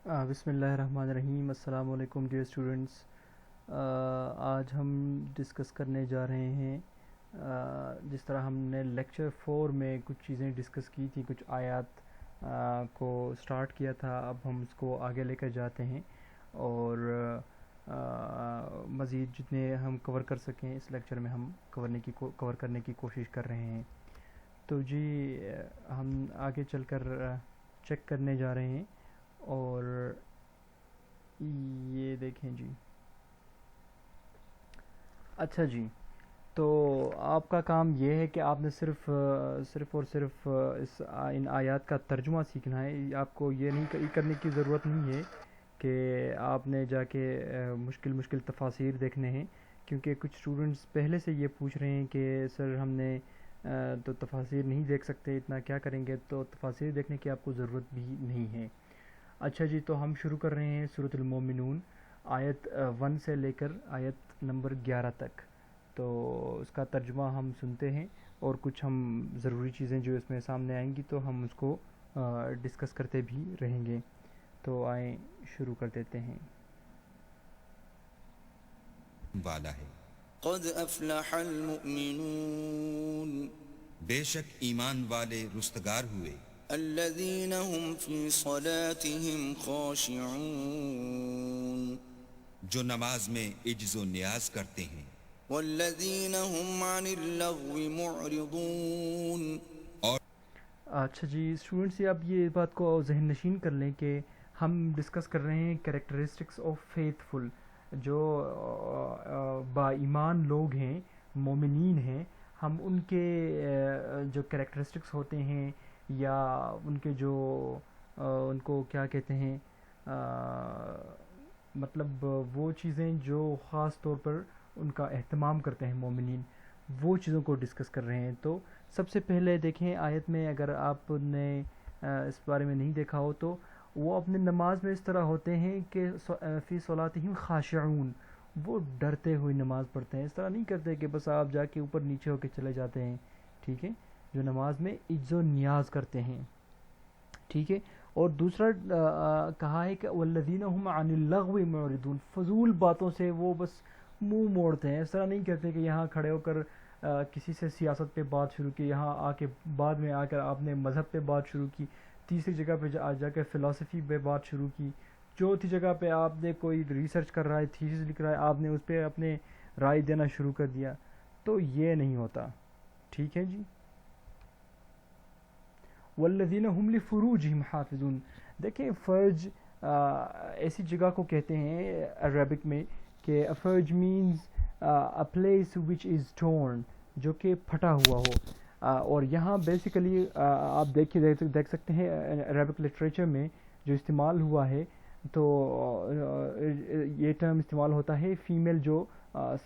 بسم اللہ الرحمن الرحیم۔ السلام علیکم ڈیئر اسٹوڈنٹس۔ آج ہم ڈسکس کرنے جا رہے ہیں جس طرح ہم نے لیکچر 4 میں کچھ چیزیں ڈسکس کی تھیں، کچھ آیات کو سٹارٹ کیا تھا، اب ہم اس کو آگے لے کر جاتے ہیں اور مزید جتنے ہم کور کر سکیں اس لیکچر میں ہم کور کرنے کی کوشش کر رہے ہیں۔ تو جی ہم آگے چل کر چیک کرنے جا رہے ہیں اور یہ دیکھیں جی۔ اچھا جی، تو آپ کا کام یہ ہے کہ آپ نے صرف اور صرف ان آیات کا ترجمہ سیکھنا ہے۔ آپ کو یہ نہیں کرنے کی ضرورت نہیں ہے کہ آپ نے جا کے مشکل تفاسیر دیکھنے ہیں، کیونکہ کچھ اسٹوڈنٹس پہلے سے یہ پوچھ رہے ہیں کہ سر ہم نے تو تفاسیر نہیں دیکھ سکتے، اتنا کیا کریں گے، تو تفاسیر دیکھنے کی آپ کو ضرورت بھی نہیں ہے۔ اچھا جی، تو ہم شروع کر رہے ہیں سورۃ المومنون آیت 1 سے لے کر آیت نمبر 11 تک۔ تو اس کا ترجمہ ہم سنتے ہیں اور کچھ ہم ضروری چیزیں جو اس میں سامنے آئیں گی تو ہم اس کو ڈسکس کرتے بھی رہیں گے۔ تو آئیں شروع کر دیتے ہیں۔ والا ہے قد افلح المؤمنون، بے شک ایمان والے رستگار ہوئے، الذین هم فی صلاتهم خاشعون، جو نماز میں عجز و نیاز کرتے ہیں، والذین هم عن اللغو معرضون، اور اچھا جی اسٹوڈنٹس، اب یہ بات کو ذہن نشین کر لیں کہ ہم ڈسکس کر رہے ہیں کریکٹرسٹکس آف فیتھفل، جو با ایمان لوگ ہیں، مومنین ہیں، ہم ان کے جو کریکٹرسٹکس ہوتے ہیں یا ان کے جو ان کو کیا کہتے ہیں، مطلب وہ چیزیں جو خاص طور پر ان کا اہتمام کرتے ہیں مومنین، وہ چیزوں کو ڈسکس کر رہے ہیں۔ تو سب سے پہلے دیکھیں آیت میں، اگر آپ نے اس بارے میں نہیں دیکھا ہو تو وہ اپنے نماز میں اس طرح ہوتے ہیں کہ فی صلاتہم خاشعون، وہ ڈرتے ہوئے نماز پڑھتے ہیں، اس طرح نہیں کرتے کہ بس آپ جا کے اوپر نیچے ہو کے چلے جاتے ہیں، ٹھیک ہے، جو نماز میں عجز و نیاز کرتے ہیں، ٹھیک ہے۔ اور دوسرا کہا ہے کہ والذین هم عن اللغو معرضون، فضول باتوں سے وہ بس منہ موڑتے ہیں، اس طرح نہیں کرتے کہ یہاں کھڑے ہو کر کسی سے سیاست پہ بات شروع کی، یہاں آ کے بعد میں آ کر آپ نے مذہب پہ بات شروع کی، تیسری جگہ پہ جا کے فلسفی پہ بات شروع کی، چوتھی جگہ پہ آپ نے کوئی ریسرچ کر رہا ہے، تھیسس لکھ رہا ہے، آپ نے اس پہ اپنے رائے دینا شروع کر دیا، تو یہ نہیں ہوتا، ٹھیک ہے جی۔ والذین هم لفروجہم حافظون، دیکھیں فرج ایسی جگہ کو کہتے ہیں عربک میں کہ فرج means a place which is torn، جو کہ پھٹا ہوا ہو، اور یہاں بیسیکلی آپ دیکھ سکتے ہیں عربک لٹریچر میں جو استعمال ہوا ہے، تو یہ ٹرم استعمال ہوتا ہے فیمیل جو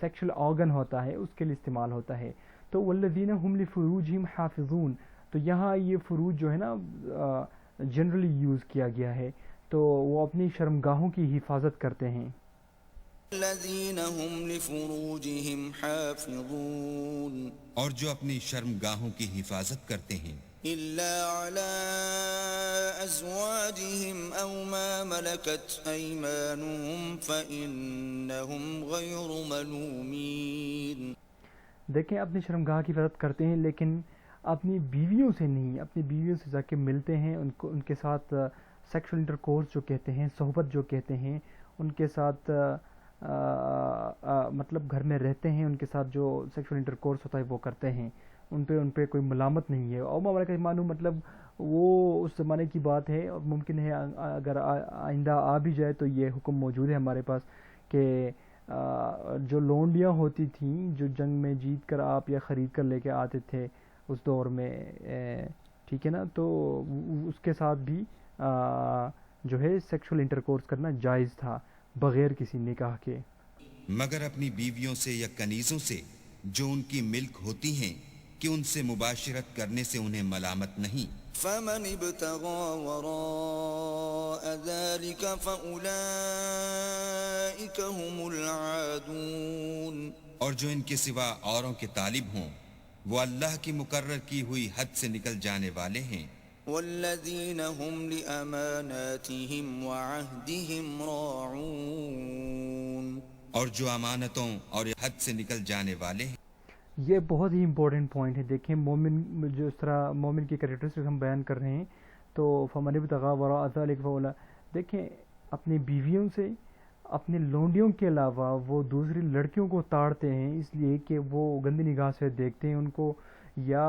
سیکشل آرگن ہوتا ہے اس کے لیے استعمال ہوتا ہے۔ تو والذین هم لفروجہم حافظون، تو یہاں یہ فروج جو ہے نا جنرلی یوز کیا گیا ہے، تو وہ اپنی شرمگاہوں کی حفاظت کرتے ہیں۔ الذین هم لفروجہم حافظون، اور جو اپنی شرمگاہوں کی حفاظت کرتے ہیں، الا علی ازواجہم او ما ملکت ایمانہم فانہم غیر ملومین، دیکھیں اپنی شرمگاہ کی حفاظت کرتے ہیں لیکن اپنی بیویوں سے نہیں، اپنی بیویوں سے جا کے ملتے ہیں، ان کے ساتھ سیکشل انٹرکورس جو کہتے ہیں، صحبت جو کہتے ہیں، ان کے ساتھ مطلب گھر میں رہتے ہیں، ان کے ساتھ جو سیکشل انٹرکورس ہوتا ہے وہ کرتے ہیں، ان پہ کوئی ملامت نہیں ہے۔ اور مملکت ایمانو مطلب وہ اس زمانے کی بات ہے، اور ممکن ہے اگر آئندہ آ بھی جائے تو یہ حکم موجود ہے ہمارے پاس کہ جو لونڈیاں ہوتی تھیں جو جنگ میں جیت کر آپ یا خرید کر لے کے آتے تھے اس دور میں، ٹھیک ہے نا، تو اس کے ساتھ بھی جو ہے سیکشل انٹرکورس کرنا جائز تھا بغیر کسی نکاح کے، مگر اپنی بیویوں سے یا کنیزوں سے جو ان کی ملک ہوتی ہیں کہ ان سے مباشرت کرنے سے انہیں ملامت نہیں۔ فمن ابتغى وراء ذلك فأولئك هم العادون، اور جو ان کے سوا اوروں کے طالب ہوں وہ اللہ کی مقرر کی ہوئی حد سے نکل جانے والے ہیں۔ والذین هم لأماناتهم وعهدهم راعون، اور جو امانتوں اور حد سے نکل جانے والے ہیں۔ یہ بہت ہی امپورٹنٹ پوائنٹ ہے. دیکھیں مومن جو اس طرح مومن کی کریکٹرسٹکس ہم بیان کر رہے ہیں تو فمن ابتغى وراء ذلك فاولئک، دیکھیں اپنی بیویوں سے اپنے لونڈیوں کے علاوہ وہ دوسری لڑکیوں کو تاڑتے ہیں اس لیے کہ وہ گندی نگاہ سے دیکھتے ہیں ان کو، یا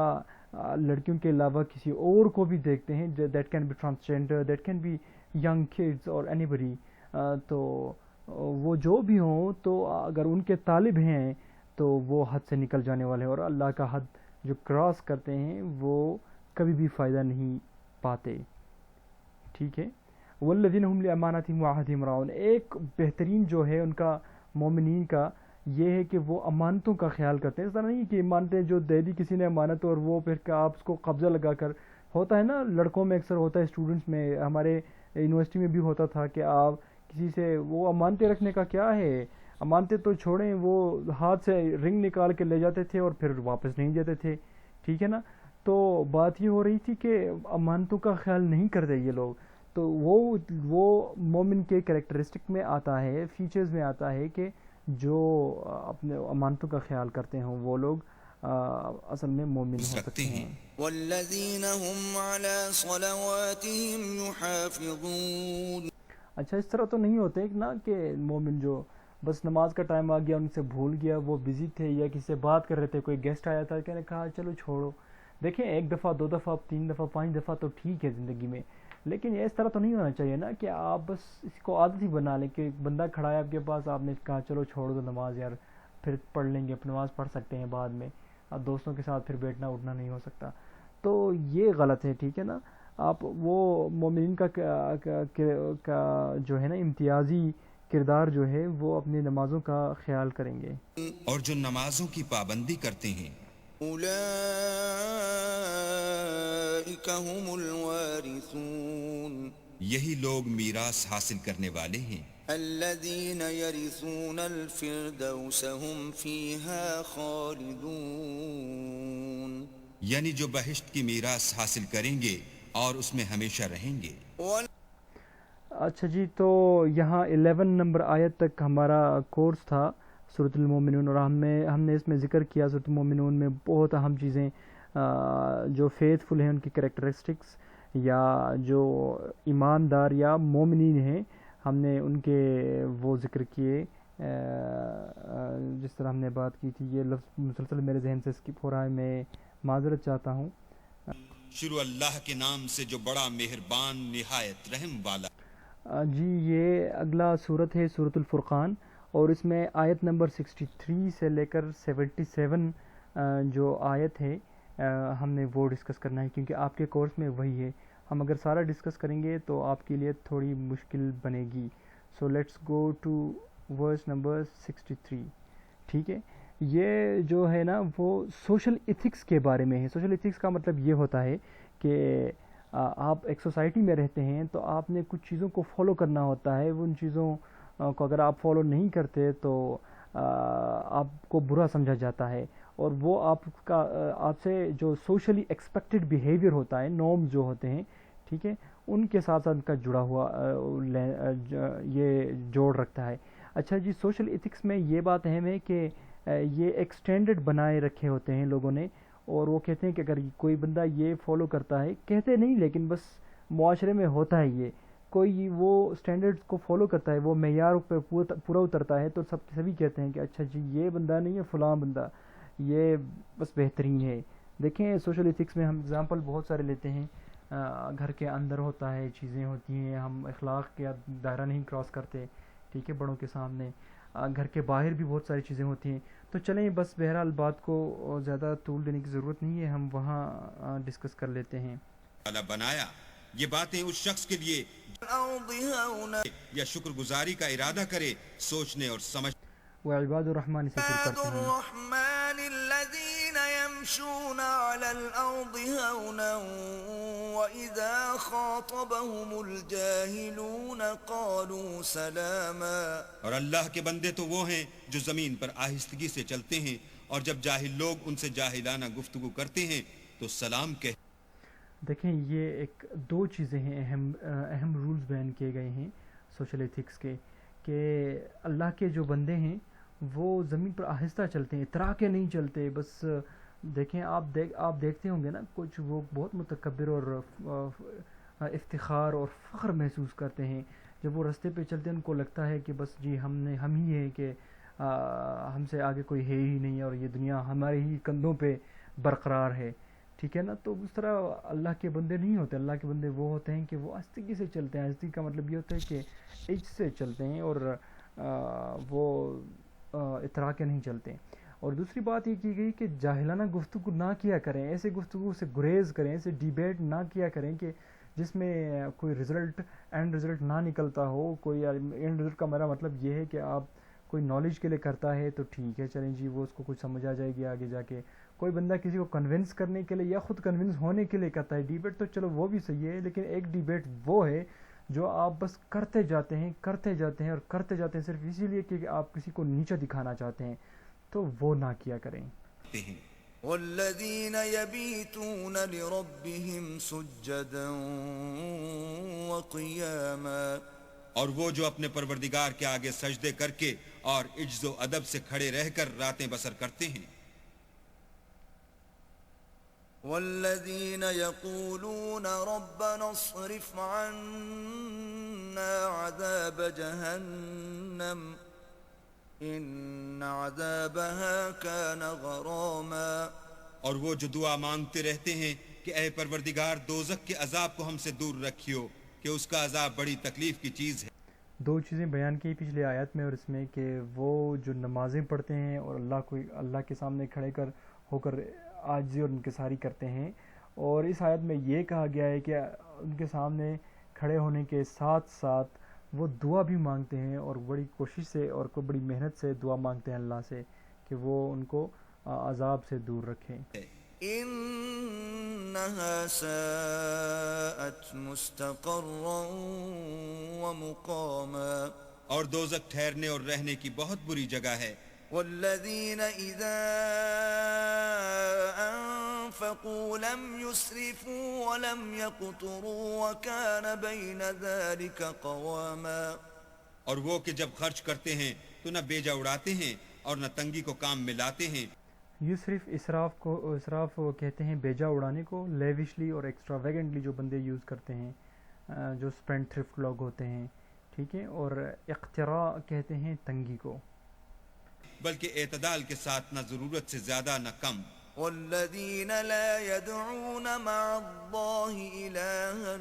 لڑکیوں کے علاوہ کسی اور کو بھی دیکھتے ہیں. That can be transgender, that can be young kids اور اینی بڈی. تو وہ جو بھی ہوں تو اگر ان کے طالب ہیں تو وہ حد سے نکل جانے والے ہیں، اور اللہ کا حد جو کراس کرتے ہیں وہ کبھی بھی فائدہ نہیں پاتے. ٹھیک ہے. والذین هم لاماناتهم وعهدهم راعون، ایک بہترین جو ہے ان کا مومنین کا یہ ہے کہ وہ امانتوں کا خیال کرتے ہیں. اس طرح نہیں کہ امانتیں جو دے دی کسی نے امانت اور وہ پھر آپ اس کو قبضہ لگا کر، ہوتا ہے نا لڑکوں میں اکثر ہوتا ہے، اسٹوڈنٹس میں ہمارے یونیورسٹی میں بھی ہوتا تھا کہ آپ کسی سے وہ امانتیں رکھنے کا کیا ہے، امانتیں تو چھوڑیں، وہ ہاتھ سے رنگ نکال کے لے جاتے تھے اور پھر واپس نہیں دیتے تھے. ٹھیک ہے نا. تو بات یہ ہو رہی تھی کہ امانتوں کا خیال نہیں کرتے یہ لوگ. تو وہ مومن کے کریکٹرسٹک میں آتا ہے، فیچرز میں آتا ہے کہ جو اپنے امانتوں کا خیال کرتے ہیں وہ لوگ اصل میں مومن ہو سکتے ہیں. والذین هم علی صلواتهم یحافظون، اچھا اس طرح تو نہیں ہوتے نا کہ مومن جو بس نماز کا ٹائم آ گیا ان سے بھول گیا، وہ بزی تھے یا کسی سے بات کر رہے تھے، کوئی گیسٹ آیا تھا کہ نے کہا چلو چھوڑو. دیکھیں ایک دفعہ، دو دفعہ، تین دفعہ، 5 دفعہ تو ٹھیک ہے زندگی میں، لیکن یہ اس طرح تو نہیں ہونا چاہیے نا کہ آپ بس اس کو عادت ہی بنا لیں کہ بندہ کھڑا ہے آپ کے پاس، آپ نے کہا چلو چھوڑ دو نماز یار، پھر پڑھ لیں گے، نماز پڑھ سکتے ہیں بعد میں، اب دوستوں کے ساتھ پھر بیٹھنا اٹھنا نہیں ہو سکتا. تو یہ غلط ہے. ٹھیک ہے نا. آپ وہ مومنین کا جو ہے نا امتیازی کردار جو ہے وہ اپنی نمازوں کا خیال کریں گے. اور جو نمازوں کی پابندی کرتے ہیں اولئک هم الوارثون، یہی لوگ میراث حاصل کرنے والے ہیں. الذین یرثون الفردوس هم فیہا خالدون، یعنی جو بہشت کی میراث حاصل کریں گے اور اس میں ہمیشہ رہیں گے. اچھا جی، تو یہاں 11 نمبر آیت تک ہمارا کورس تھا سورۃ المومنون، اور ہم نے اس میں ذکر کیا سورۃ المومنون میں بہت اہم چیزیں جو فیتھ فل ہیں ان کی کریکٹرسٹکس، یا جو ایماندار یا مومنین ہیں ہم نے ان کے وہ ذکر کیے. جس طرح ہم نے بات کی تھی، یہ لفظ مسلسل میرے ذہن سے اسکپ ہو رہا ہے، میں معذرت چاہتا ہوں. شروع اللہ کے نام سے جو بڑا مہربان نہایت رحم والا. جی یہ اگلا صورت ہے سورۃ الفرقان، اور اس میں آیت نمبر 63 سے لے کر 77 جو آیت ہے ہم نے وہ ڈسکس کرنا ہے، کیونکہ آپ کے کورس میں وہی ہے. ہم اگر سارا ڈسکس کریں گے تو آپ کے لیے تھوڑی مشکل بنے گی. So let's go to verse number 63. ٹھیک ہے. یہ جو ہے نا وہ سوشل ایتھکس کے بارے میں ہے. سوشل ایتھکس کا مطلب یہ ہوتا ہے کہ آپ ایک سوسائٹی میں رہتے ہیں تو آپ نے کچھ چیزوں کو فالو کرنا ہوتا ہے. ان چیزوں کو اگر آپ فالو نہیں کرتے تو آپ کو برا سمجھا جاتا ہے، اور وہ آپ سے جو سوشلی ایکسپیکٹڈ بیہیویئر ہوتا ہے، نارمز جو ہوتے ہیں، ٹھیک ہے، ان کے ساتھ ساتھ کا جڑا ہوا یہ جوڑ رکھتا ہے. اچھا جی، سوشل ایتھکس میں یہ بات اہم ہے کہ یہ ایک سٹینڈرڈ بنائے رکھے ہوتے ہیں لوگوں نے، اور وہ کہتے ہیں کہ اگر کوئی بندہ یہ فالو کرتا ہے، کہتے نہیں لیکن بس معاشرے میں ہوتا ہے، یہ کوئی وہ سٹینڈرڈ کو فالو کرتا ہے، وہ معیار پہ پورا اترتا ہے، تو سبھی کہتے ہیں کہ اچھا جی یہ بندہ نہیں ہے، فلاں بندہ یہ بس بہترین ہے. دیکھیں سوشل ایتھکس میں ہم اگزامپل بہت سارے لیتے ہیں. گھر کے اندر ہوتا ہے، چیزیں ہوتی ہیں، ہم اخلاق کا دائرہ نہیں کراس کرتے، ٹھیک ہے، بڑوں کے سامنے. گھر کے باہر بھی بہت ساری چیزیں ہوتی ہیں. تو چلیں بس بہرحال بات کو زیادہ طول دینے کی ضرورت نہیں ہے، ہم وہاں ڈسکس کر لیتے ہیں. اللہ بنایا یہ باتیں اس شخص کے لیے یا شکر گزاری کا ارادہ کرے، سوچنے اور سمجھ. وعباد الرحمن سے شروع کرتے ہیں. الرحمن الذين يمشون على الأرض هونا وإذا خاطبهم الجاهلون قالوا سلاما، اور اللہ کے بندے تو وہ ہیں جو زمین پر آہستگی سے چلتے ہیں، اور جب جاہل لوگ ان سے جاہلانہ گفتگو کرتے ہیں تو سلام کہتے. دیکھیں یہ ایک دو چیزیں ہیں، اہم رولز بیان کیے گئے ہیں سوشل ایتھکس کے، کہ اللہ کے جو بندے ہیں وہ زمین پر آہستہ چلتے ہیں، اترا کے نہیں چلتے. بس دیکھیں آپ دیکھتے ہوں گے نا، کچھ وہ بہت متکبر اور افتخار اور فخر محسوس کرتے ہیں جب وہ راستے پہ چلتے ہیں. ان کو لگتا ہے کہ بس جی ہم ہی ہیں، کہ ہم سے آگے کوئی ہے ہی نہیں اور یہ دنیا ہمارے ہی کندھوں پہ برقرار ہے. ٹھیک ہے نا؟ تو اس طرح اللہ کے بندے نہیں ہوتے. اللہ کے بندے وہ ہوتے ہیں کہ وہ آہستگی سے چلتے ہیں. آہستگی کا مطلب یہ ہوتا ہے کہ عج سے چلتے ہیں اور وہ اترا کے نہیں چلتے. اور دوسری بات یہ کی گئی کہ جاہلانہ گفتگو نہ کیا کریں، ایسے گفتگو سے گریز کریں، ایسے ڈیبیٹ نہ کیا کریں کہ جس میں کوئی اینڈ رزلٹ نہ نکلتا ہو. کوئی اینڈ رزلٹ کا میرا مطلب یہ ہے کہ آپ کوئی نالج کے لیے کرتا ہے تو ٹھیک ہے، چلیں جی وہ اس کو کچھ سمجھ آ جائے گی آگے جا کے. کوئی بندہ کسی کو کنونس کرنے کے لیے یا خود کنونس ہونے کے لیے کرتا ہے ڈیبیٹ، تو چلو وہ بھی صحیح ہے، لیکن ایک ڈیبیٹ وہ ہے جو آپ بس کرتے جاتے ہیں اور کرتے جاتے ہیں صرف اسی لیے کہ آپ کسی کو نیچا دکھانا چاہتے ہیں، تو وہ نہ کیا کریں. والذین یبیتون لربہم سجدا وقیاما، اور وہ جو اپنے پروردگار کے آگے سجدے کر کے اور عجز و ادب سے کھڑے رہ کر راتیں بسر کرتے ہیں. والذین یقولون ربنا اصرف عنا عذاب جہنم ان عذابها كان غراما، اور وہ جو دعا مانگتے رہتے ہیں کہ اے پروردگار دوزخ کے عذاب کو ہم سے دور رکھیو کہ اس کا عذاب بڑی تکلیف کی چیز ہے. دو چیزیں بیان کی پچھلے آیت میں اور اس میں، کہ وہ جو نمازیں پڑھتے ہیں اور اللہ کے سامنے کھڑے ہو کر عاجزی اور انکساری کرتے ہیں، اور اس آیت میں یہ کہا گیا ہے کہ ان کے سامنے کھڑے ہونے کے ساتھ ساتھ وہ دعا بھی مانگتے ہیں اور بڑی کوشش سے اور بڑی محنت سے دعا مانگتے ہیں اللہ سے کہ وہ ان کو عذاب سے دور رکھیں. انہا ساءت مستقرا ومقاما، اور دوزخ ٹھہرنے اور رہنے کی بہت بری جگہ ہے. والذین اذا انفقوا لم يسرفوا ولم يقتروا وكان بين ذلك قواما، اور وہ کہ جب خرچ کرتے ہیں تو نہ بیجا اڑاتے ہیں اور نہ تنگی کو کام میں لاتے ہیں. یہ صرف اسراف کہتے ہیں بیجا اڑانے کو، لیوشلی اور ایکسٹراویگنٹلی جو بندے یوز کرتے ہیں، جو اسپینڈ تھرفٹ لوگ ہوتے ہیں. ٹھیک ہے؟ اور اقتراء کہتے ہیں تنگی کو. بلکہ اعتدال کے ساتھ نہ ضرورت سے زیادہ نہ کم. والذین لا يدعون مع الله إلها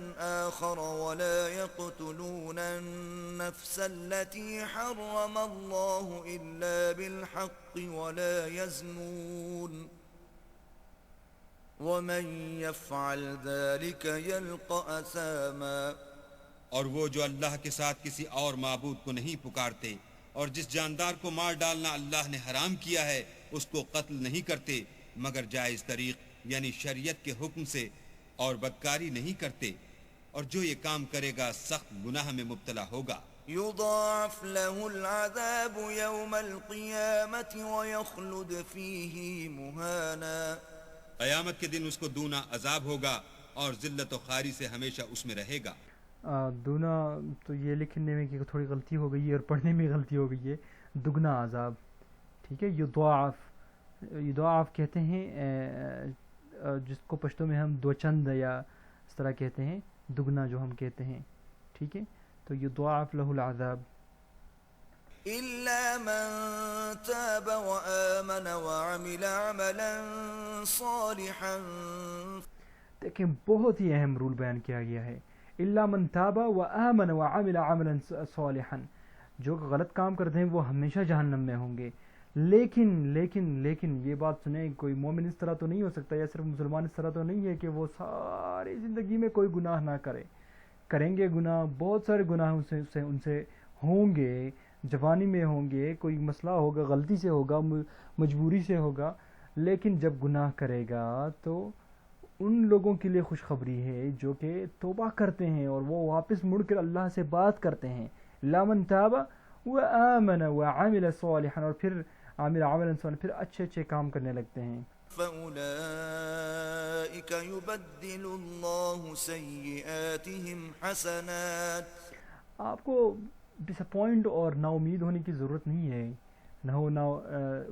آخر ولا يقتلون النفس التي حرم الله إلا بالحق ولا يزنون ومن يفعل ذلك يلقى أثاما، اور وہ جو اللہ کے ساتھ کسی اور معبود کو نہیں پکارتے اور جس جاندار کو مار ڈالنا اللہ نے حرام کیا ہے اس کو قتل نہیں کرتے مگر جائز طریق یعنی شریعت کے حکم سے، اور بدکاری نہیں کرتے، اور جو یہ کام کرے گا سخت گناہ میں مبتلا ہوگا. یضاعف له العذاب یوم القیامت ویخلد فیہ مہانا، قیامت کے دن اس کو دونا عذاب ہوگا اور ذلت و خاری سے ہمیشہ اس میں رہے گا. دونا تو یہ لکھنے میں کہ تھوڑی غلطی ہو گئی ہے اور پڑھنے میں غلطی ہو گئی ہے، دگنا عذاب. ٹھیک ہے؟ یضاعف کہتے ہیں جس کو پشتو میں ہم دو چند یا اس طرح کہتے ہیں، دگنا جو ہم کہتے ہیں. ٹھیک ہے؟ تو یضاعف له العذاب. الا من تاب وآمن وعمل عملا صالحا، دیکھیں بہت ہی اہم رول بیان کیا گیا ہے. الا من تاب وآمن وعمل عملا صالحا، جو غلط کام کرتے ہیں وہ ہمیشہ جہنم میں ہوں گے. لیکن یہ بات سنیں، کوئی مومن اس طرح تو نہیں ہو سکتا، یا صرف مسلمان اس طرح تو نہیں ہے کہ وہ ساری زندگی میں کوئی گناہ نہ کریں گے. گناہ بہت سارے گناہ ان سے ہوں گے، جوانی میں ہوں گے، کوئی مسئلہ ہوگا، غلطی سے ہوگا، مجبوری سے ہوگا، لیکن جب گناہ کرے گا تو ان لوگوں کے لیے خوشخبری ہے جو کہ توبہ کرتے ہیں اور وہ واپس مڑ کر اللہ سے بات کرتے ہیں. لا من تاب وآمن وعمل صالحا، اور پھر عامل صالحا، پھر اچھے کام کرنے لگتے ہیں. فأولئك يبدل الله سيئاتهم حسنات. آپ کو ڈس اپوائنٹ اور نا امید ہونے کی ضرورت نہیں ہے. نہ ہو نہ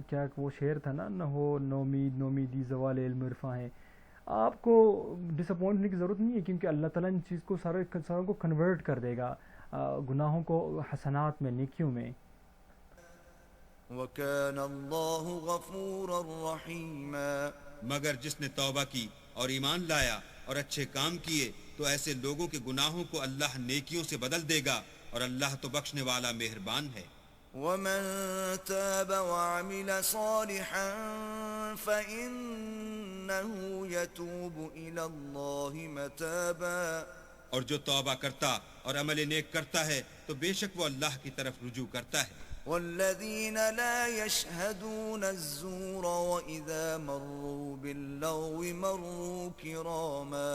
کیا وہ شعر تھا نا، نہ ہو نو امید نو امیدی زوال علم عرفاں ہے. آپ کو ڈس اپوائنٹ ہونے کی ضرورت نہیں ہے، کیونکہ اللہ تعالیٰ ان چیز کو ساروں کو کنورٹ کر دے گا گناہوں کو حسنات میں، نیکیوں میں. وَكَانَ اللَّهُ غَفُورًا رَحِيمًا. مگر جس نے توبہ کی اور ایمان لایا اور اچھے کام کیے تو ایسے لوگوں کے گناہوں کو اللہ نیکیوں سے بدل دے گا، اور اللہ تو بخشنے والا مہربان ہے. وَمَن تَابَ وَعَمِلَ صَالِحًا فَإِنَّهُ يَتُوبُ إِلَى اللَّهِ مَتَابًا. اور جو توبہ کرتا اور عمل نیک کرتا ہے تو بے شک وہ اللہ کی طرف رجوع کرتا ہے. والذین لا یشہدون الزور وإذا مروا باللغو مروا کراما.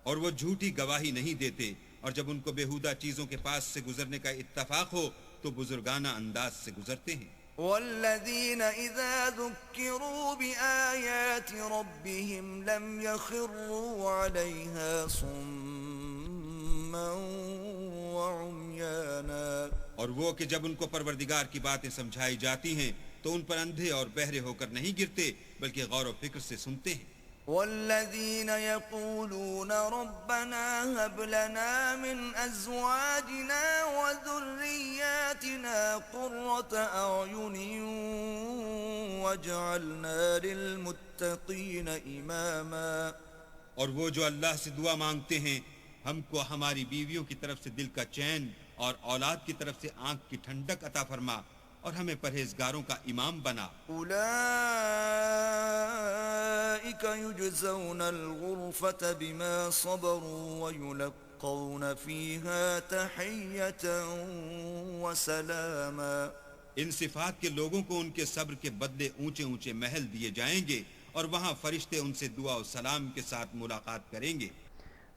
اور وہ جھوٹی گواہی نہیں دیتے، اور جب ان کو بیہودہ چیزوں کے پاس سے گزرنے کا اتفاق ہو تو بزرگانہ انداز سے گزرتے ہیں. والذین اذا ذکروا بآیات ربهم لم يخروا علیہا صما وعمیانا. اور وہ کہ جب ان کو پروردگار کی باتیں سمجھائی جاتی ہیں تو ان پر اندھے اور بہرے ہو کر نہیں گرتے بلکہ غور و فکر سے سنتے ہیں. والذین یقولون ربنا هب لنا من ازواجنا وذریاتنا قرة اعین واجعلنا للمتقین اماما. اور وہ جو اللہ سے دعا مانگتے ہیں، ہم کو ہماری بیویوں کی طرف سے دل کا چین اور اولاد کی طرف سے آنکھ کی ٹھنڈک عطا فرما، اور ہمیں پرہیزگاروں کا امام بنا. اولئک یجزون الغرفة بما صبروا ویلقون فیہا تحیۃ وسلاما. ان صفات کے لوگوں کو ان کے صبر کے بدلے اونچے اونچے محل دیے جائیں گے، اور وہاں فرشتے ان سے دعا و سلام کے ساتھ ملاقات کریں گے.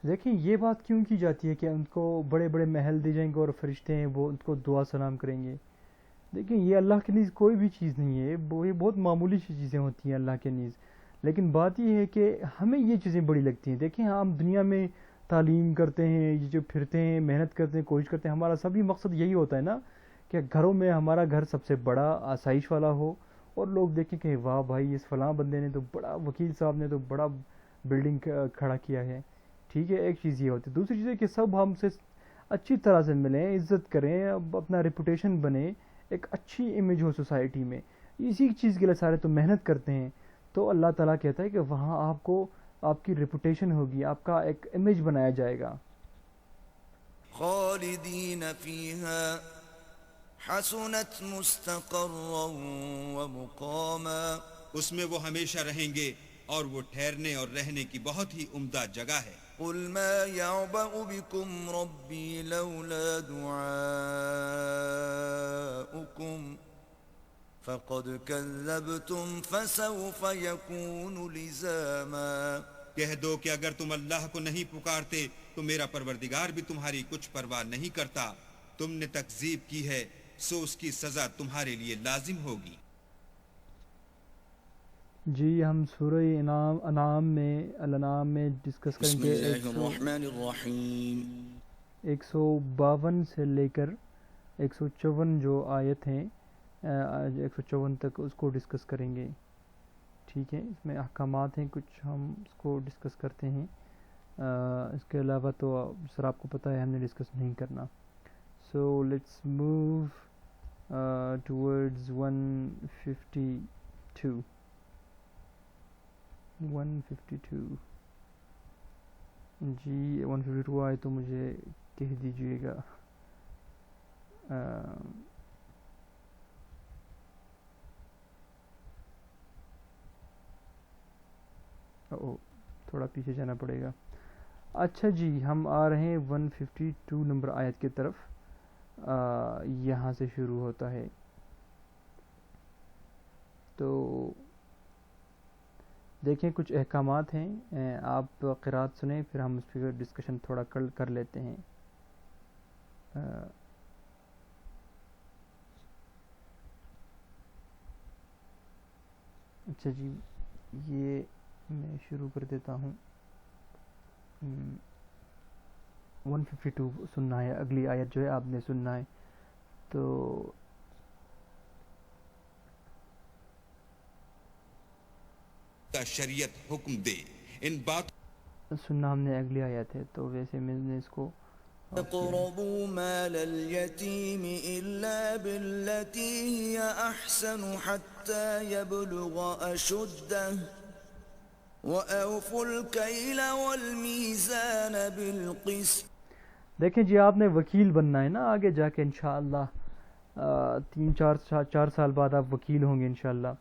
دیکھیں یہ بات کیوں کی جاتی ہے کہ ان کو بڑے بڑے محل دی جائیں گے اور فرشتے ہیں وہ ان کو دعا سلام کریں گے. دیکھیں یہ اللہ کے نیز کوئی بھی چیز نہیں ہے، یہ بہت معمولی سی چیزیں ہوتی ہیں اللہ کے نیز. لیکن بات یہ ہے کہ ہمیں یہ چیزیں بڑی لگتی ہیں. دیکھیں ہم دنیا میں تعلیم کرتے ہیں، یہ جو پھرتے ہیں، محنت کرتے ہیں، کوشش کرتے ہیں، ہمارا سبھی مقصد یہی ہوتا ہے نا کہ گھروں میں ہمارا گھر سب سے بڑا آسائش والا ہو، اور لوگ دیکھیں کہ واہ بھائی اس فلاں بندے نے تو بڑا، وکیل صاحب نے تو بڑا بلڈنگ کھڑا کیا ہے. ٹھیک ہے، ایک چیز یہ ہوتی ہے. دوسری چیز ہے کہ سب ہم سے اچھی طرح سے ملیں، عزت کریں، اب اپنا ریپوٹیشن بنے، ایک اچھی امیج ہو سوسائٹی میں. اسی چیز کے لیے سارے تو محنت کرتے ہیں. تو اللہ تعالیٰ کہتا ہے کہ وہاں آپ کو آپ کی ریپوٹیشن ہوگی، آپ کا ایک امیج بنایا جائے گا. خالدین فیہا حسنت مستقرا ومقاما. اس میں وہ ہمیشہ رہیں گے اور وہ ٹھہرنے اور رہنے کی بہت ہی عمدہ جگہ ہے. قل ما يعبأ بكم ربي لولا دعاؤكم فقد كذبتم فسوف يكون لزاما. کہہ دو کہ اگر تم اللہ کو نہیں پکارتے تو میرا پروردگار بھی تمہاری کچھ پرواہ نہیں کرتا. تم نے تکذیب کی ہے سو اس کی سزا تمہارے لیے لازم ہوگی. جی ہم سورہ انعام میں ڈسکس کریں گے 152 سے لے کر 154 جو آیت ہیں 154 تک اس کو ڈسکس کریں گے. ٹھیک ہے، اس میں احکامات ہیں کچھ، ہم اس کو ڈسکس کرتے ہیں. اس کے علاوہ تو سر آپ کو پتہ ہے ہم نے ڈسکس نہیں کرنا. So let's move towards 152. جی 152 آئے تو مجھے کہہ دیجئے گا. تھوڑا پیچھے جانا پڑے گا. اچھا جی ہم آ رہے ہیں 152 نمبر آیت کی طرف. یہاں سے شروع ہوتا ہے. تو دیکھیں کچھ احکامات ہیں، آپ قرات سنیں پھر ہم اس پہ ڈسکشن تھوڑا کر لیتے ہیں. اچھا جی یہ میں شروع کر دیتا ہوں. 152 سننا ہے, اگلی آیت جو ہے آپ نے سننا ہے. تو شریعت حکم دے ان بات سننا ہم نے اگلی آیت ہے, تو ویسے میں نے اس کو تقربوا مال اليتيم إلا بالتي هي أحسن حتى يبلغ أشده وأوفوا الكيل والميزان بالقسط. دیکھیں جی, آپ نے وکیل بننا ہے نا آگے جا کے انشاءاللہ, 3-4 سال بعد آپ وکیل ہوں گے انشاءاللہ.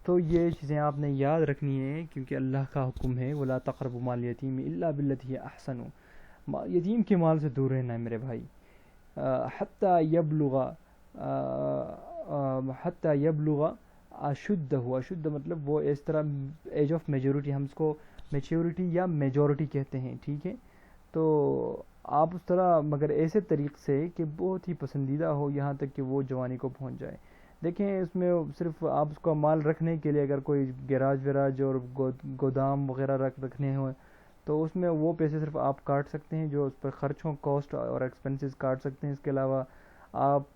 تو یہ چیزیں آپ نے یاد رکھنی ہیں, کیونکہ اللہ کا حکم ہے وَلَا تَقْرَبُوا مَالَ الْيَتِيمِ إِلَّا بِالَّتِي هِيَ أَحْسَنُ. یتیم کے مال سے دور رہنا ہے میرے بھائی. حتیٰ یبلغ اشدہ, اشدہ مطلب وہ اس طرح ایج آف میجورٹی, ہم اس کو میچیورٹی یا میجورٹی کہتے ہیں, ٹھیک ہے. تو آپ اس طرح مگر ایسے طریق سے کہ بہت ہی پسندیدہ ہو, یہاں تک کہ وہ جوانی کو پہنچ جائے. دیکھیں اس میں صرف آپ اس کا مال رکھنے کے لیے اگر کوئی گیراج ویراج اور گودام وغیرہ رکھنے ہوں تو اس میں وہ پیسے صرف آپ کاٹ سکتے ہیں جو اس پر خرچ ہوں, کاسٹ اور ایکسپنسز کاٹ سکتے ہیں. اس کے علاوہ آپ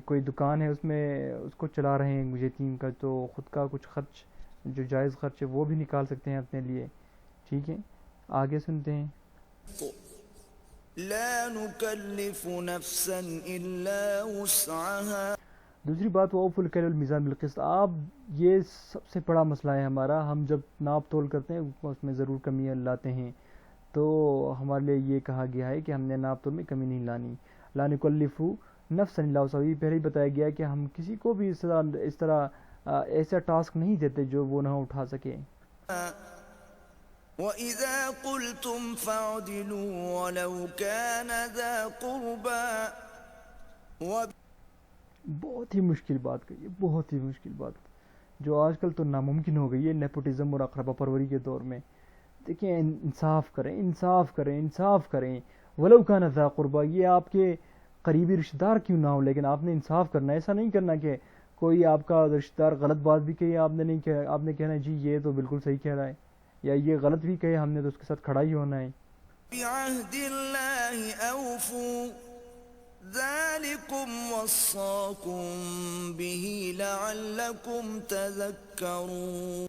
کوئی دکان ہے اس میں اس کو چلا رہے ہیں یتیم کا, تو خود کا کچھ خرچ جو جائز خرچ ہے وہ بھی نکال سکتے ہیں اپنے لیے, ٹھیک ہے. آگے سنتے ہیں. لا نكلف نفسا إلا وسعها. دوسری بات وہ اوفوا الکیل والمیزان بالقسط. آپ یہ سب سے بڑا مسئلہ ہے ہمارا, ہم جب ناپ تول کرتے ہیں اس میں ضرور کمیاں لاتے ہیں. تو ہمارے لیے یہ کہا گیا ہے کہ ہم نے ناپ تول میں کمی نہیں لانی. لا نکلف نفسا الا وسعها, یہ پہلے ہی بتایا گیا کہ ہم کسی کو بھی اس طرح ایسا ٹاسک نہیں دیتے جو وہ نہ اٹھا سکے. وَإِذَا قُلْتُمْ فَاعْدِلُوا وَلَوْ كَانَ ذَا قُرْبَى. بہت ہی مشکل بات کہی, بہت ہی مشکل بات جو آج کل تو ناممکن ہو گئی ہے نیپوٹزم اور اقربا پروری کے دور میں. دیکھیں انصاف کریں, انصاف کریں, انصاف کریں. ولو کان ذا قربا, یہ آپ کے قریبی رشتہ دار کیوں نہ ہو, لیکن آپ نے انصاف کرنا ہے. ایسا نہیں کرنا کہ کوئی آپ کا رشتہ دار غلط بات بھی کہی, آپ نے نہیں کہا, آپ نے کہنا جی یہ تو بالکل صحیح کہہ رہا ہے, یا یہ غلط بھی کہے, ہم نے تو اس کے ساتھ کھڑا ہی ہونا ہے. بِعَهْدِ اللَّهِ أَوْفُوا ذَلِكُمْ وَصَّاكُمْ بِهِ لَعَلَّكُمْ تَذَكَّرُونَ.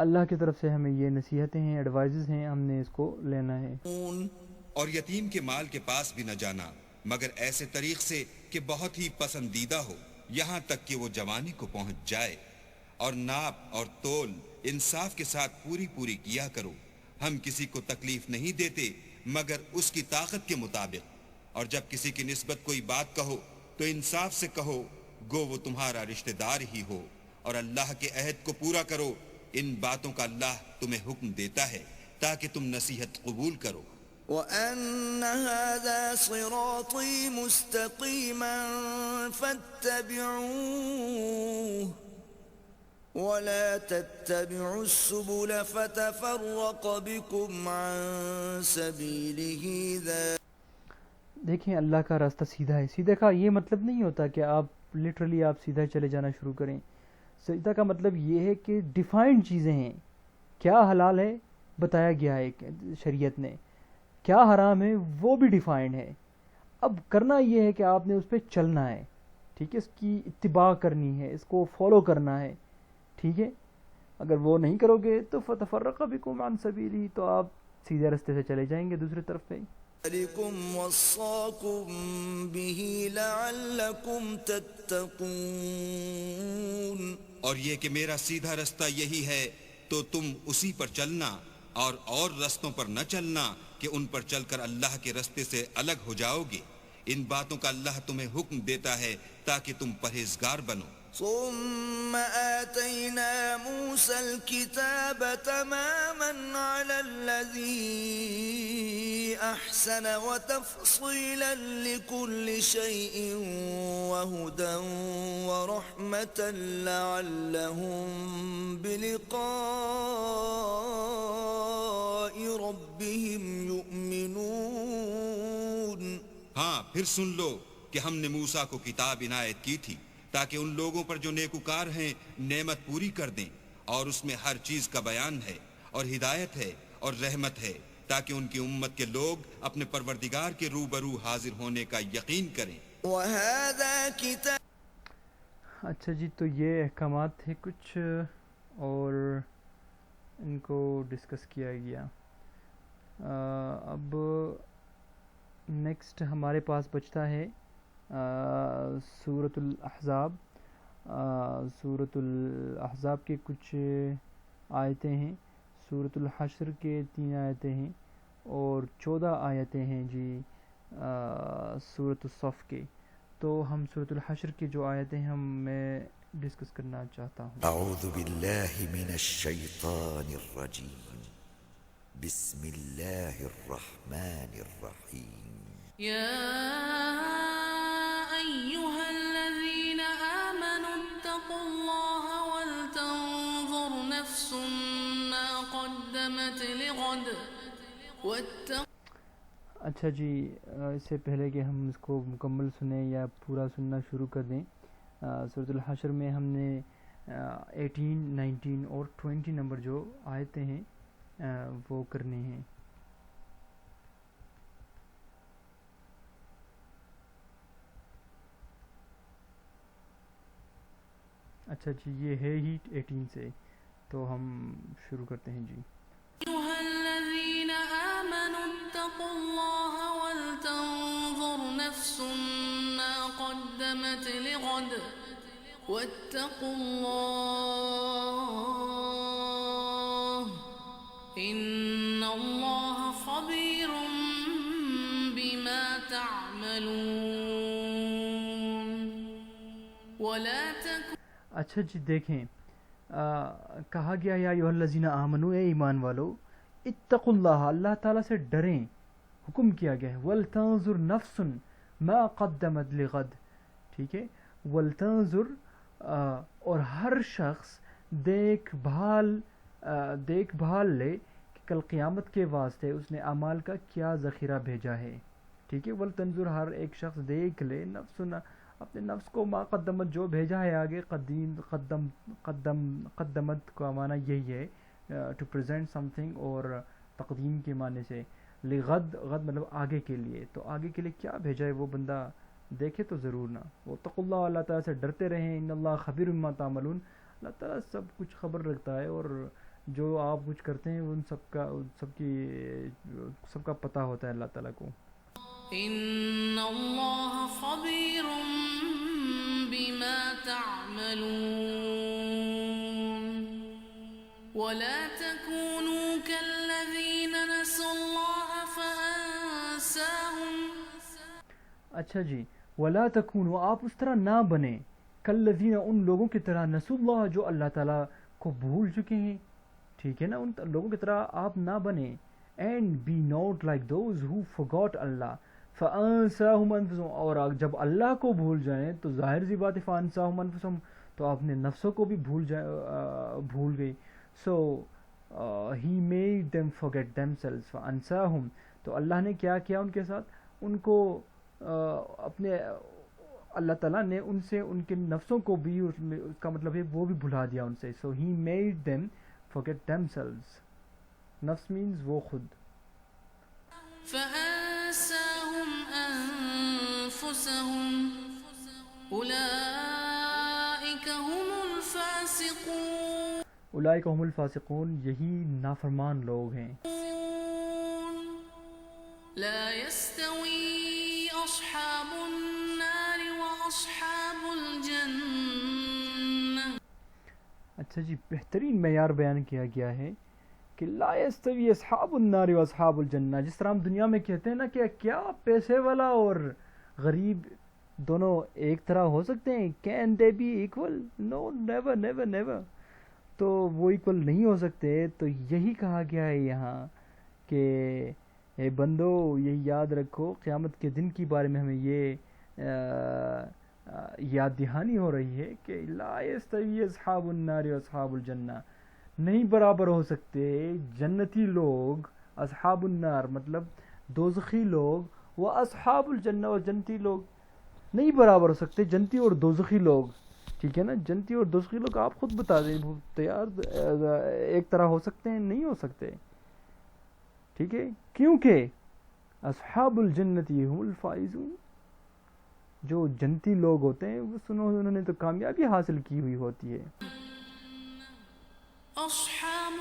اللہ کی طرف سے ہمیں یہ نصیحتیں ہیں, ایڈوائزز ہیں, ہم نے اس کو لینا ہے. اور یتیم کے مال کے پاس بھی نہ جانا مگر ایسے طریق سے کہ بہت ہی پسندیدہ ہو, یہاں تک کہ وہ جوانی کو پہنچ جائے. اور ناپ اور تول انصاف کے ساتھ پوری پوری کیا کرو. ہم کسی کو تکلیف نہیں دیتے مگر اس کی طاقت کے مطابق. اور جب کسی کی نسبت کوئی بات کہو تو انصاف سے کہو, گو وہ تمہارا رشتہ دار ہی ہو. اور اللہ کے عہد کو پورا کرو. ان باتوں کا اللہ تمہیں حکم دیتا ہے تاکہ تم نصیحت قبول کرو. وَأَنَّ هَذَا صِرَاطِي مُسْتَقِيمًا فَاتَّبِعُوهُ وَلَا تَتَّبِعُوا السُّبُلَ فَتَفَرَّقَ بِكُمْ عَن سَبِيلِهِ. دیکھیں اللہ کا راستہ سیدھا ہے. سیدھا کا یہ مطلب نہیں ہوتا کہ آپ لٹرلی آپ سیدھا چلے جانا شروع کریں. سیدھا کا مطلب یہ ہے کہ ڈیفائنڈ چیزیں ہیں. کیا حلال ہے بتایا گیا ہے شریعت نے, کیا حرام ہے وہ بھی ڈیفائنڈ ہے. اب کرنا یہ ہے کہ آپ نے اس پہ چلنا ہے, ٹھیک ہے, اس کی اتباع کرنی ہے, اس کو فالو کرنا ہے, ٹھیک ہے. اگر وہ نہیں کرو گے تو فتفرق بکم عن سبیلہ, تو آپ سیدھے راستے سے چلے جائیں گے دوسری طرف پہ. ذَلِكُمْ وَصَّاكُمْ بِهِ لَعَلَّكُمْ تَتَّقُونَ. اور یہ کہ میرا سیدھا رستہ یہی ہے تو تم اسی پر چلنا, اور رستوں پر نہ چلنا کہ ان پر چل کر اللہ کے رستے سے الگ ہو جاؤ گے. ان باتوں کا اللہ تمہیں حکم دیتا ہے تاکہ تم پرہیزگار بنو. ثم آتينا موسى الكتاب تماما على الذي أحسن وتفصيلا لكل شيء وهدى ورحمة لعلهم بلقاء ربهم يؤمنون. ہاں پھر سن لو کہ ہم نے موسیٰ کو کتاب عنایت کی تھی تاکہ ان لوگوں پر جو نیکوکار ہیں نعمت پوری کر دیں, اور اس میں ہر چیز کا بیان ہے اور ہدایت ہے اور رحمت ہے تاکہ ان کی امت کے لوگ اپنے پروردگار کے روبرو حاضر ہونے کا یقین کریں. وهذا كتاب. اچھا جی، تو یہ احکامات تھے کچھ اور ان کو ڈسکس کیا گیا. اب نیکسٹ ہمارے پاس بچتا ہے سورۃ الاحزاب. سورۃ الاحزاب کے کچھ آیتیں ہیں، سورۃ الحشر کے 3 آیتیں ہیں اور 14 آیتیں ہیں جی سورۃ الصف کے. تو ہم سورۃ الحشر کی جو آیتیں ہم میں ڈسکس کرنا چاہتا ہوں. اعوذ باللہ من الشیطان الرجیم. بسم اللہ الرحمن الرحیم. يا أيها الذين آمنوا اتقوا الله ولتنظر نفس ما قدمت لغد واتقوا. اچھا جی، اس سے پہلے کہ ہم اس کو مکمل سنیں یا پورا سننا شروع کر دیں، سورۃ الحشر میں ہم نے 18، 19 اور 20 نمبر جو آیتیں ہیں وہ کرنے ہیں. اچھا جی، یہ ہے ہی 18 سے، تو ہم شروع کرتے ہیں جی. أيها الذين آمنوا اتقوا الله ولتنظر نفس ما قدمت لغد واتقوا الله إن الله خبير بما تعملون ولا تكونوا. اچھا جی، دیکھیں کہا گیا یا ایھا الذین آمنوا، اے ایمان والو، اتقوا اللہ، اللہ تعالیٰ سے ڈریں، حکم کیا گیا ہے. ولتنظر نفس ما قدمت لغد، ٹھیک ہے. ولتنظر اور ہر شخص دیکھ بھال لے کہ کل قیامت کے واسطے اس نے اعمال کا کیا ذخیرہ بھیجا ہے، ٹھیک ہے. ولتنظر، ہر ایک شخص دیکھ لے، نفس اپنے نفس کو ما قدمت، جو بھیجا ہے آگے. قدمت کا معنی یہی ہے ٹو پریزنٹ سم تھنگ، اور تقدیم کے معنی سے لغد، غد مطلب آگے کے لیے. تو آگے کے لیے کیا بھیجا ہے وہ بندہ دیکھے تو ضرور نا. واتقوا اللہ، اللہ تعالیٰ سے ڈرتے رہیں. ان اللہ خبیر بما تعملون، اللہ تعالیٰ سب کچھ خبر رکھتا ہے اور جو آپ کچھ کرتے ہیں ان سب کا پتہ ہوتا ہے اللہ تعالیٰ کو. إن الله خبير بما تعملون ولا تكونوا كالذين نسوا الله فأنساهم. اچھا جی، ولا تکونوا، آپ اس طرح نہ بنیں، کالذین، ان لوگوں کی طرح، نسوا اللہ، جو اللہ تعالیٰ کو بھول چکے ہیں، ٹھیک ہے نا. ان لوگوں کی طرح آپ نہ بنیں. And be not like those who forgot اللہ، فَأَنسَاهُمْ أَنفُسَهُمْ، اور جب اللہ کو بھول جائیں تو ظاہر سی بات ہے فَأَنسَاهُمْ أَنفُسَهُمْ، تو اپنے نفسوں کو بھی بھول گئی. سو he made them forget themselves. فَأَنسَاهُمْ، تو اللہ نے کیا کیا ان کے ساتھ، ان کو اپنے اللہ تعالیٰ نے ان سے ان کے نفسوں کو بھی، اس کا مطلب ہے وہ بھی بھلا دیا ان سے. سو he made them forget themselves. نفس means وہ خود. فأنساهم أنفسهم أولئك هم الفاسقون. اولئک هم الفاسقون، یہی نافرمان لوگ ہیں. لا يستوي أصحاب النار وأصحاب الجنة. اچھا جی، بہترین معیار بیان کیا گیا ہے کہ لا یستوی اصحاب النار و اصحاب الجنہ. جس طرح ہم دنیا میں کہتے ہیں نا کہ کیا پیسے والا اور غریب دونوں ایک طرح ہو سکتے ہیں، can they be equal? No, never never never. تو وہ ایکول نہیں ہو سکتے. تو یہی کہا گیا ہے یہاں کہ اے بندو، یہی یاد رکھو، قیامت کے دن کے بارے میں ہمیں یہ یاد دہانی ہو رہی ہے کہ لا یستوی اصحاب النار و اصحاب الجنہ، نہیں برابر ہو سکتے جنتی لوگ، اصحاب النار مطلب دوزخی لوگ، وہ اصحاب الجنہ، اور جنتی لوگ نہیں برابر ہو سکتے جنتی اور دوزخی لوگ. ٹھیک ہے نا. جنتی اور دوزخی لوگ آپ خود بتا دیں تیار ایک طرح ہو سکتے ہیں؟ نہیں ہو سکتے. ٹھیک ہے, کیونکہ اصحاب الجنت هم الفائزون, جو جنتی لوگ ہوتے ہیں وہ انہوں نے تو کامیابی حاصل کی ہوئی ہوتی ہے. أصحاب